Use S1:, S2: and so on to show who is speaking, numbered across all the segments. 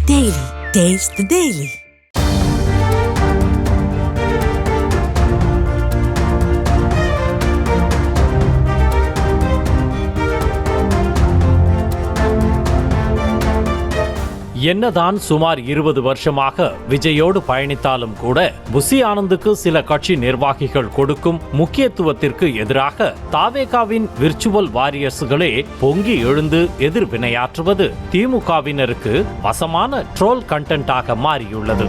S1: Daily. Taste the Daily.
S2: என்னதான் சுமார் 20 வருஷமாக விஜயோடு பயணித்தாலும் கூட புசி ஆனந்துக்கு சில கட்சி நிர்வாகிகள் கொடுக்கும் முக்கியத்துவத்திற்கு எதிராக தாவேகாவின் விர்ச்சுவல் வாரியர்ஸ்களே பொங்கி எழுந்து எதிர்வினையாற்றுவது திமுகவினருக்கு வசமான ட்ரோல் கண்டென்ட்டாக மாறியுள்ளது.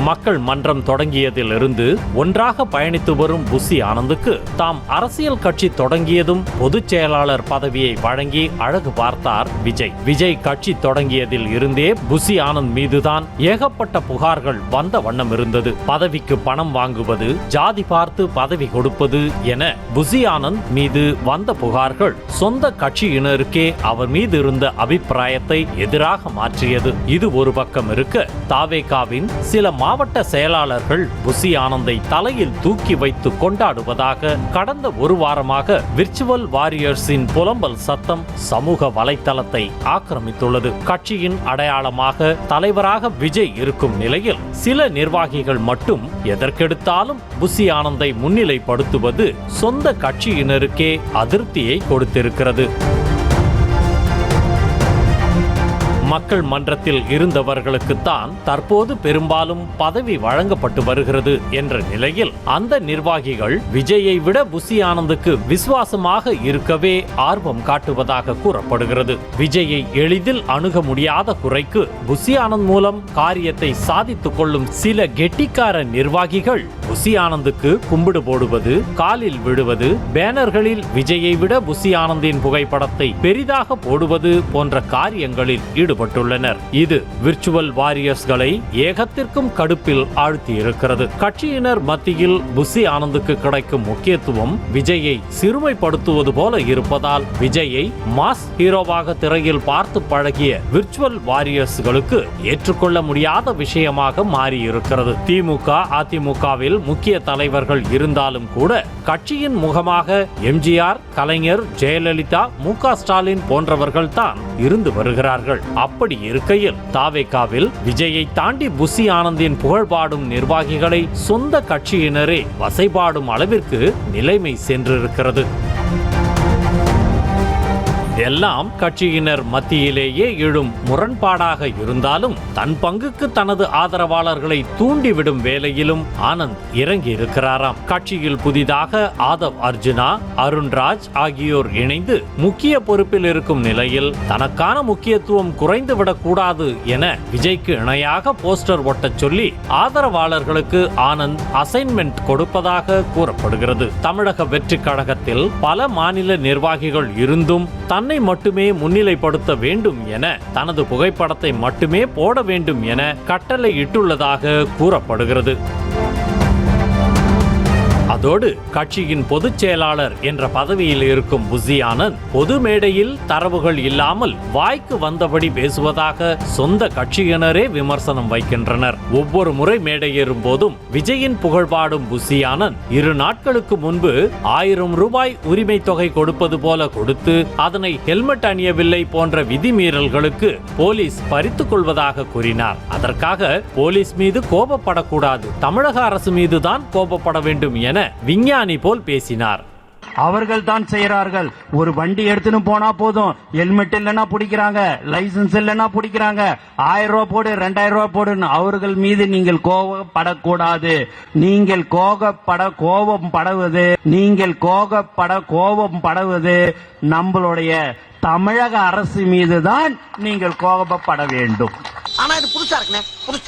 S2: மக்கள் மன்றம் தொடங்கியதிலிருந்து ஒன்றாக பயணித்து வரும் புசி ஆனந்துக்கு தாம் அரசியல் கட்சி தொடங்கியதும் பொதுச் செயலாளர் பதவியை வழங்கி அழகு பார்த்தார் விஜய். விஜய் கட்சி தொடங்கியதில் இருந்தே புசி ஆனந்த் மீதுதான் ஏகப்பட்ட புகார்கள் வந்த வண்ணம் இருந்தது. பதவிக்கு பணம் வாங்குவது, ஜாதி பார்த்து பதவி கொடுப்பது என புசி ஆனந்த் மீது வந்த புகார்கள் சொந்த கட்சியினருக்கே அவர் மீது இருந்த அபிப்பிராயத்தை எதிராக மாற்றியது. இது ஒரு பக்கம் இருக்க, தாவேகாவின் சில மாவட்ட செயலாளர்கள் புசி ஆனந்தை தலையில் தூக்கி வைத்து கொண்டாடுவதாக கடந்த ஒரு வாரமாக விர்ச்சுவல் வாரியர்ஸின் புலம்பல் சத்தம் சமூக வலைத்தளத்தை ஆக்கிரமித்துள்ளது. கட்சியின் அடையாளமாக தலைவராக விஜய் இருக்கும் நிலையில் சில நிர்வாகிகள் மட்டும் எதற்கெடுத்தாலும் புசி ஆனந்தை முன்னிலைப்படுத்துவது சொந்த கட்சியினருக்கே அதிருப்தியை கொடுத்திருக்கிறது. மக்கள் மன்றத்தில் இருந்தவர்களுக்குத்தான் தற்போது பெரும்பாலும் பதவி வழங்கப்பட்டு வருகிறது என்ற நிலையில் அந்த நிர்வாகிகள் விஜயை விட புசி ஆனந்துக்கு விசுவாசமாக இருக்கவே ஆர்வம் காட்டுவதாக கூறப்படுகிறது. விஜயை எளிதில் அணுக முடியாத குறைக்கு புசி ஆனந்த் மூலம் காரியத்தை சாதித்துக் கொள்ளும் சில கெட்டிக்கார நிர்வாகிகள் புசி ஆனந்துக்கு கும்பிடு போடுவது, காலில் விடுவது, பேனர்களில் விஜயை விட புசி ஆனந்தின் புகைப்படத்தை பெரிதாக போடுவது போன்ற காரியங்களில் ஈடுபட்டுள்ளனர். இது விர்ச்சுவல் வாரியர்ஸ்களை ஏகத்திற்கும் கடுப்பில் ஆழ்த்தி இருக்கிறது. கட்சியினர் மத்தியில் புசி ஆனந்துக்கு கிடைக்கும் முக்கியத்துவம் விஜயை சிறுமைப்படுத்துவது போல இருப்பதால் விஜயை மாஸ் ஹீரோவாக திரையில் பார்த்து பழகிய விர்ச்சுவல் வாரியர்ஸ்களுக்கு ஏற்றுக்கொள்ள முடியாத விஷயமாக மாறியிருக்கிறது. திமுக, அதிமுகவில் முக்கிய தலைவர்கள் இருந்தாலும் கூட கட்சியின் முகமாக எம்ஜிஆர், கலைஞர், ஜெயலலிதா, மு.க. ஸ்டாலின் போன்றவர்கள் தான் இருந்து வருகிறார்கள். அப்படி இருக்கையில் தாவேகாவில் விஜயை தாண்டி புசி ஆனந்தின் புகழ்பாடும் நிர்வாகிகளை சொந்த கட்சியினரே வசைபாடும் அளவிற்கு நிலைமை சென்றிருக்கிறது. எல்லாம் கட்சியினர் மத்தியிலேயே எழும் முரண்பாடாக இருந்தாலும் தன் பங்குக்கு தனது ஆதரவாளர்களை தூண்டிவிடும் வேலையிலும் ஆனந்த் இறங்கி இருக்கிறாராம். கட்சியில் புதிதாக ஆதவ் அர்ஜுனா, அருண்ராஜ் ஆகியோர் இணைந்து முக்கிய பொறுப்பில் இருக்கும் நிலையில் தனக்கான முக்கியத்துவம் குறைந்துவிடக் கூடாது என விஜய்க்கு இணையாக போஸ்டர் ஒட்டச் சொல்லி ஆதரவாளர்களுக்கு ஆனந்த் அசைன்மெண்ட் கொடுப்பதாக கூறப்படுகிறது. தமிழக வெற்றி கழகத்தில் பல மாநில நிர்வாகிகள் இருந்தும் தன்னை மட்டுமே முன்னிலைப்படுத்த வேண்டும் என, தனது புகைப்படத்தை மட்டுமே போட வேண்டும் என கட்டளை இட்டுள்ளதாக கூறப்படுகிறது. அதோடு கட்சியின் பொதுச் செயலாளர் என்ற பதவியில் இருக்கும் புசி ஆனந்த் பொது மேடையில் தரவுகள் இல்லாமல் வாய்க்கு வந்தபடி பேசுவதாக சொந்த கட்சியினரே விமர்சனம் வைக்கின்றனர். ஒவ்வொரு முறை மேடையேறும் போதும் விஜயின் புகழ்பாடும் புசி ஆனந்த் 2 நாட்களுக்கு முன்பு 1000 ரூபாய் உரிமை தொகை கொடுப்பது போல கொடுத்து அதனை ஹெல்மெட் அணியவில்லை போன்ற விதிமீறல்களுக்கு போலீஸ் பறித்துக் கொள்வதாக கூறினார். அதற்காக போலீஸ் மீது கோபப்படக்கூடாது, தமிழக அரசு மீதுதான் கோபப்பட வேண்டும் என விஞ்ஞானி போல் பேசினார்.
S3: அவர்கள் தான் செய்யறார்கள். ஒரு வண்டி எடுத்துன்னு போனா போதும், ஹெல்மெட் இல்லைன்னா பிடிக்கிறாங்க, லைசன்ஸ் இல்லைன்னா பிடிக்கிறாங்க, 1000 ரூபாய் போடு, 2000 ரூபாய் போடுன்னு. அவர்கள் மீது நீங்கள் கோபப்படக்கூடாது. நீங்கள் கோபம் படுவது நம்மளுடைய தமிழக அரசு மீதுதான் நீங்கள் கோபப்பட வேண்டும்.
S4: ஆனா இது புதுசா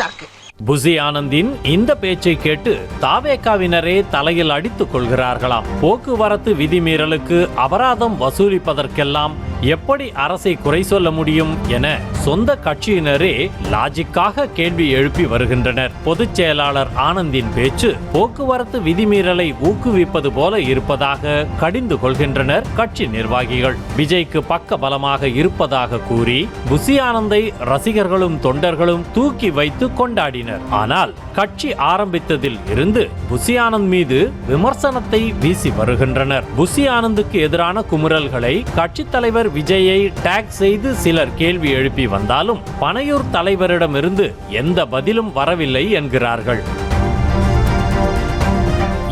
S4: இருக்கு.
S2: புசி ஆனந்தின் இந்த பேச்சை கேட்டு தாவேகாவினரே தலையில் அடித்துக் கொள்கிறார்களாம். போக்குவரத்து விதிமீறலுக்கு அபராதம் வசூலிப்பதற்கெல்லாம் எப்படி அரசை குறை சொல்ல முடியும் என சொந்த கட்சியினரே லாஜிக்காக கேள்வி எழுப்பி வருகின்றனர். பொதுச் செயலாளர் ஆனந்தின் பேச்சு போக்குவரத்து விதிமீறலை ஊக்குவிப்பது போல இருப்பதாக கடிந்து கொள்கின்றனர் கட்சி நிர்வாகிகள். விஜய்க்கு பக்க பலமாக இருப்பதாக கூறி புசி ஆனந்தை ரசிகர்களும் தொண்டர்களும் தூக்கி வைத்து கொண்டாடினர். ஆனால் கட்சி ஆரம்பித்ததில் இருந்து புசி ஆனந்த் மீது விமர்சனத்தை வீசி வருகின்றனர். புசி ஆனந்துக்கு எதிரான குமுறல்களை கட்சித் தலைவர் விஜயை டேக் செய்து சிலர் கேள்வி எழுப்பி வந்தாலும் பனையூர் தலைவரிடமிருந்து எந்த பதிலும் வரவில்லை என்கிறார்கள்.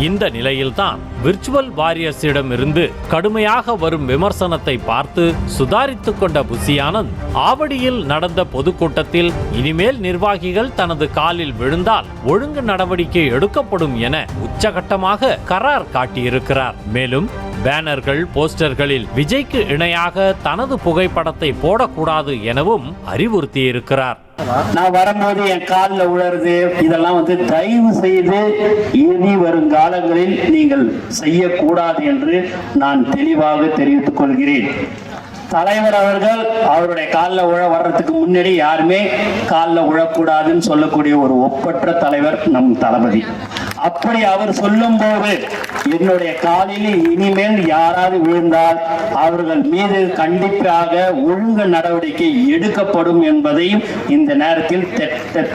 S2: இந்த நிலையில்தான் விர்ச்சுவல் வாரியர்ஸிடமிருந்து கடுமையாக வரும் விமர்சனத்தை பார்த்து சுதாரித்துக் கொண்ட புசி ஆனந்த் ஆவடியில் நடந்த பொதுக்கூட்டத்தில் இனிமேல் நிர்வாகிகள் தனது காலில் விழுந்தால் ஒழுங்கு நடவடிக்கை எடுக்கப்படும் என உச்சகட்டமாக கரார் காட்டியிருக்கிறார். மேலும் பேனர்கள், போஸ்டர்களில் விஜய்க்கு இணையாக தனது புகைப்படத்தை போடக்கூடாது எனவும் அறிவுறுத்தியிருக்கிறார்.
S5: நான் வரும்போது என் காலில் உழறது இதெல்லாம் தயவு செய்து இனி வரும் காலங்களில் நீங்கள் செய்யக்கூடாது என்று நான் தெளிவாக தெரிவித்துக் கொள்கிறேன். தலைவர் அவர்கள் அவருடைய காலில் வர்றதுக்கு முன்னாடி யாருமே காலில் உழக்கூடாதுன்னு சொல்லக்கூடிய ஒரு ஒப்பற்ற தலைவர் நம் தளபதி. அப்படி அவர் சொல்லும் போது என்னுடைய காலில் இனிமேல் யாராவது விழுந்தால் அவர்கள் மீது கண்டிப்பாக ஒழுங்கு நடவடிக்கை எடுக்கப்படும் என்பதையும் இந்த நேரத்தில்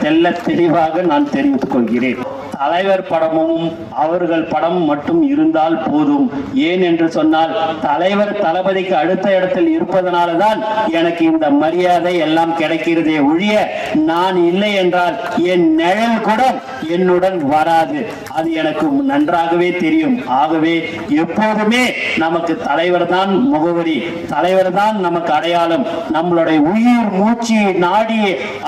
S5: தெல்ல தெளிவாக நான் தெரிவித்துக் கொள்கிறேன். தலைவர் படமும் அவர்கள் படம் மட்டும் இருந்தால் போதும். ஏன் என்று சொன்னால் தலைவர் தளபதிக்கு அடுத்த இடத்தில் இருப்பதனால்தான் எனக்கு இந்த மரியாதை எல்லாம் கிடைக்கிறதே ஒழிய நான் இல்லை என்றால் என் நிழல் கூட என்னுடன் வராது. அது எனக்கு நன்றாகவே தெரியும். ஆகவே எப்போதுமே நமக்கு தலைவர் தான் முகவரி, தலைவர் தான் நமக்கு அடையாளம். நம்மளுடைய உயிர், மூச்சு, நாடி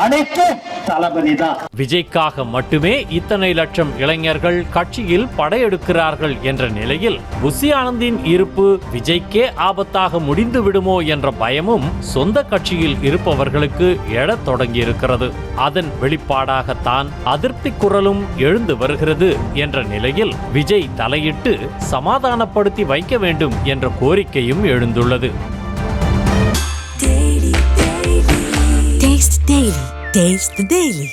S5: அனைத்தும் தளபதி தான்.
S2: விஜய்க்காக மட்டுமே இத்தனை லட்சம் இளைஞர்கள் கட்சியில் படையெடுக்கிறார்கள் என்ற நிலையில் புசி ஆனந்தின் இருப்பு விஜய்க்கே ஆபத்தாக முடிந்து விடுமோ என்ற பயமும் சொந்த கட்சியில் இருப்பவர்களுக்கு எழத் தொடங்கியிருக்கிறது. அதன் வெளிப்பாடாகத்தான் அதிருப்தி குரலும் எழுந்து வருகிறது என்ற நிலையில் விஜய் தலையிட்டு சமாதானப்படுத்தி வைக்க வேண்டும் என்ற கோரிக்கையும் எழுந்துள்ளது.
S1: Taste the Daily.